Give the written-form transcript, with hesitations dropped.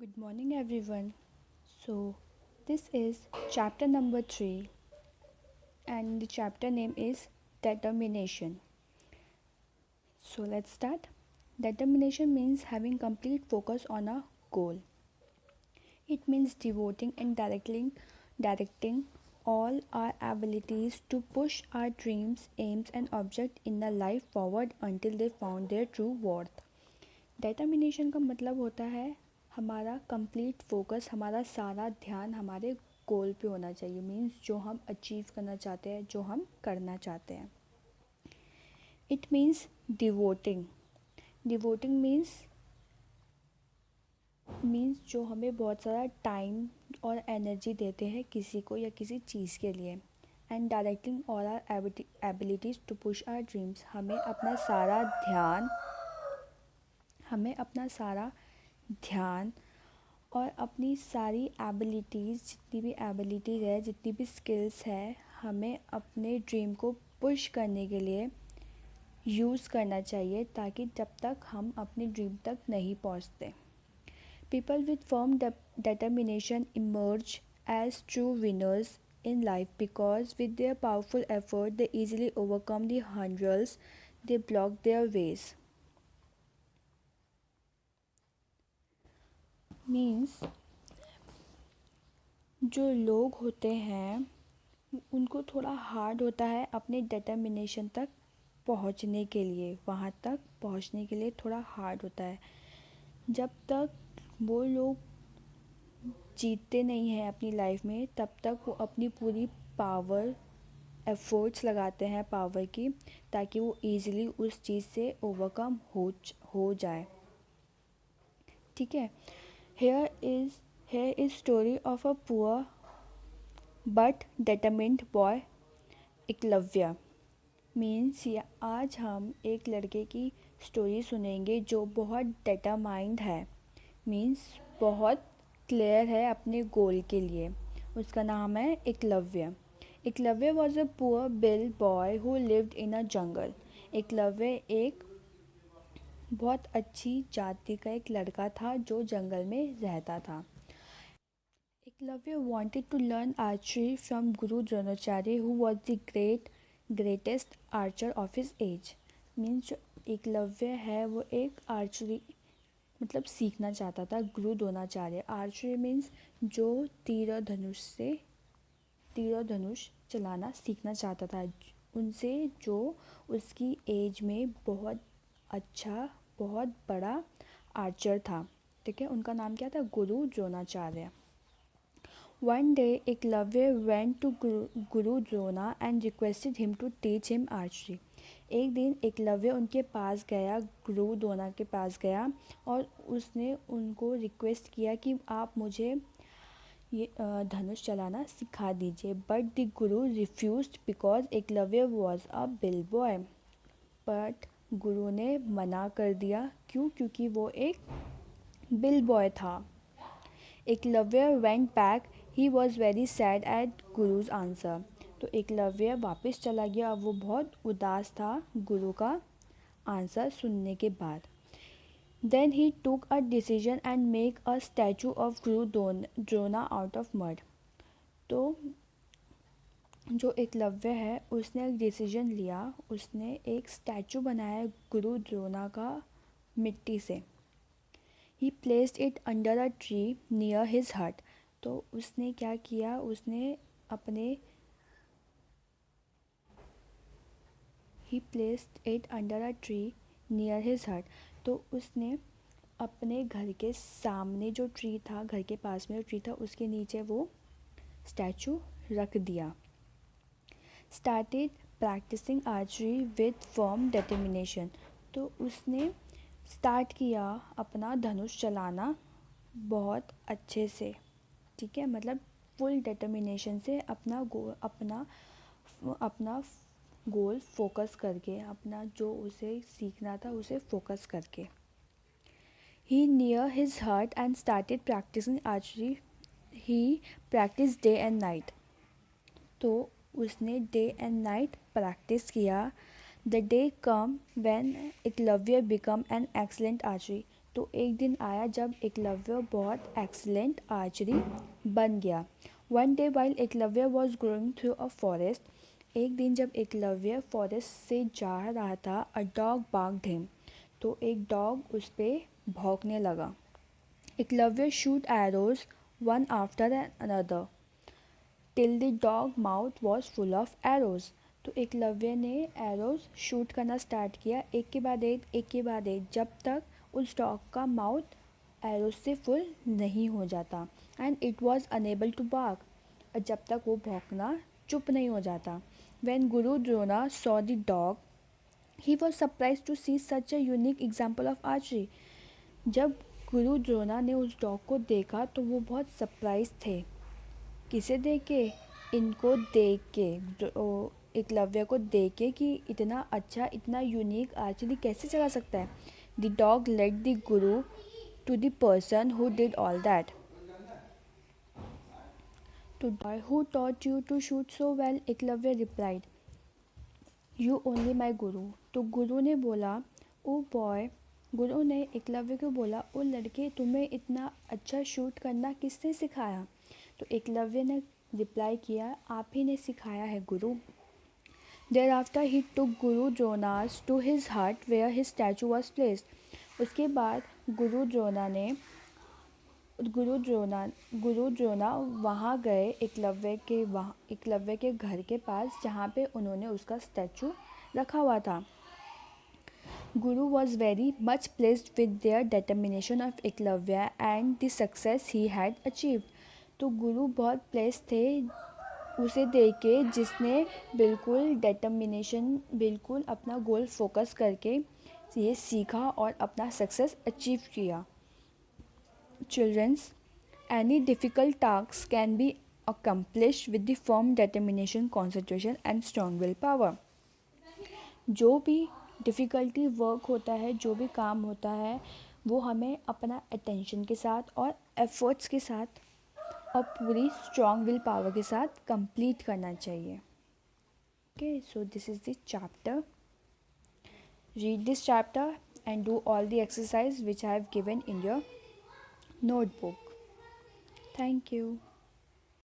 Good morning, everyone. So, this is chapter number 3, and the chapter name is Determination. So, let's start. Determination means having complete focus on a goal. It means devoting and directing all our abilities to push our dreams, aims, and objects in a life forward until they found their true worth. Determination का मतलब होता है हमारा complete focus, हमारा सारा ध्यान हमारे गोल पे होना चाहिए। मीन्स जो हम अचीव करना चाहते हैं, जो हम करना चाहते हैं। It means devoting. Devoting means जो हमें बहुत सारा टाइम और एनर्जी देते हैं किसी को या किसी चीज़ के लिए। And directing all our abilities to push our dreams, हमें अपना सारा ध्यान और अपनी सारी एबिलिटीज़, जितनी भी एबिलिटीज़ है, जितनी भी स्किल्स है, हमें अपने ड्रीम को पुश करने के लिए यूज़ करना चाहिए, ताकि जब तक हम अपने ड्रीम तक नहीं पहुंचते। People with firm determination emerge as true winners in life because with their powerful effort they easily overcome the hurdles they block their ways. Means जो लोग होते हैं उनको थोड़ा हार्ड होता है अपने डिटर्मिनेशन तक पहुंचने के लिए, वहाँ तक पहुंचने के लिए थोड़ा हार्ड होता है। जब तक वो लोग जीतते नहीं हैं अपनी लाइफ में, तब तक वो अपनी पूरी पावर, एफर्ट्स लगाते हैं पावर की, ताकि वो ईज़िली उस चीज़ से ओवरकम हो जाए। ठीक है। Here is story of a poor but determined boy Eklavya. Means आज हम एक लड़के की स्टोरी सुनेंगे जो बहुत डिटरमाइंड है। मीन्स बहुत क्लियर है अपने गोल के लिए। उसका नाम है Eklavya. Eklavya was a poor Bhil boy who lived in a jungle. Eklavya एक बहुत अच्छी जाति का एक लड़का था जो जंगल में रहता था। Eklavya wanted to learn archery from Guru Dronacharya, who was the greatest archer of his age. Means जो एकलव्य है वो एक आर्चरी मतलब सीखना चाहता था गुरु द्रोणाचार्य। आर्चरी मीन्स जो तीर और धनुष चलाना सीखना चाहता था उनसे, जो उसकी एज में बहुत अच्छा, बहुत बड़ा आर्चर था। ठीक है, उनका नाम क्या था? गुरु Dronacharya. One day, Eklavya went to Guru Drona and requested him to teach him archery. एक दिन एकलव्य उनके पास गया, गुरु द्रोणा के पास गया और उसने उनको रिक्वेस्ट किया कि आप मुझे ये धनुष चलाना सिखा दीजिए। But the Guru refused because Eklavya was a bill boy. But गुरु ने मना कर दिया। क्यों? क्योंकि वो एक बिल बॉय था। Eklavya went back, he was very sad at guru's answer. तो एकलव्य वापस चला गया, अब वो बहुत उदास था गुरु का आंसर सुनने के बाद। Then he took a decision and make a statue of Guru Drona out of mud. तो जो एकलव्य है उसने एक डिसीजन लिया, उसने एक स्टैचू बनाया गुरु द्रोणा का मिट्टी से। ही placed it under a tree near his हट। तो उसने क्या किया, उसने अपने ही placed it under a tree near his हट। तो उसने अपने घर के सामने जो ट्री था, घर के पास में जो ट्री था, उसके नीचे वो स्टैचू रख दिया। Started practising archery with firm determination. तो उसने स्टार्ट किया अपना धनुष चलाना बहुत अच्छे से। ठीक है, मतलब फुल डिटर्मिनेशन से अपना गोल फोकस करके, अपना जो उसे सीखना था उसे फोकस करके। He near his hut and started practising archery. He practice day and night. तो उसने डे एंड नाइट प्रैक्टिस किया। The day come when Eklavya become an excellent archery. तो एक दिन आया जब एकलव्य बहुत एक्सीलेंट आर्चरी बन गया। One day while Eklavya was going through a forest, एक दिन जब एकलव्य फॉरेस्ट से जा रहा था, अ डॉग बार्क्ड हिम, तो एक डॉग उस पर भौंकने लगा। Eklavya shoot arrows one after another till the dog mouth was full of arrows, तो एकलव्य ने एरोज शूट करना स्टार्ट किया, एक के बाद एक, जब तक उस डॉग का माउथ एरोज से फुल नहीं हो जाता। And it was unable to bark, और जब तक वो भौंकना चुप नहीं हो जाता। When Guru Drona saw the dog, he was surprise to see such a unique example of archery, जब गुरु द्रोणा ने उस डॉग को देखा तो वो बहुत सरप्राइज थे। किसे देख के? इनको देख के, एकलव्य को देख के कि इतना अच्छा, इतना यूनिक आर्चरी कैसे चला सकता है। The dog led the guru to the person who did all that, to boy who taught you to shoot so well, Eklavya replied, you only my guru. तो गुरु ने बोला, ओ बॉय, गुरु ने एकलव्य को बोला, ओ लड़के, तुम्हें इतना अच्छा शूट करना किसने सिखाया? तो एकलव्य ने रिप्लाई किया, आप ही ने सिखाया है गुरु। There after he took Guru Drona's to his hut where his statue was placed, उसके बाद गुरु द्रोणा वहाँ गए एकलव्य के घर के पास जहाँ पे उन्होंने उसका स्टैचू रखा हुआ था। गुरु was very much placed with their determination of Eklavya and the success he had achieved, तो गुरु बहुत प्लेस थे उसे देख के, जिसने बिल्कुल डिटर्मिनेशन, बिल्कुल अपना गोल फोकस करके ये सीखा और अपना सक्सेस अचीव किया। Childrens, any difficult task can be accomplished with the firm determination, concentration and strong willpower. जो भी डिफ़िकल्टी वर्क होता है, जो भी काम होता है, वो हमें अपना अटेंशन के साथ और एफर्ट्स के साथ और पूरी स्ट्रॉन्ग विल पावर के साथ कंप्लीट करना चाहिए। Okay, so this is the chapter. Read this chapter and do all the exercise which I have given in your notebook. Thank you.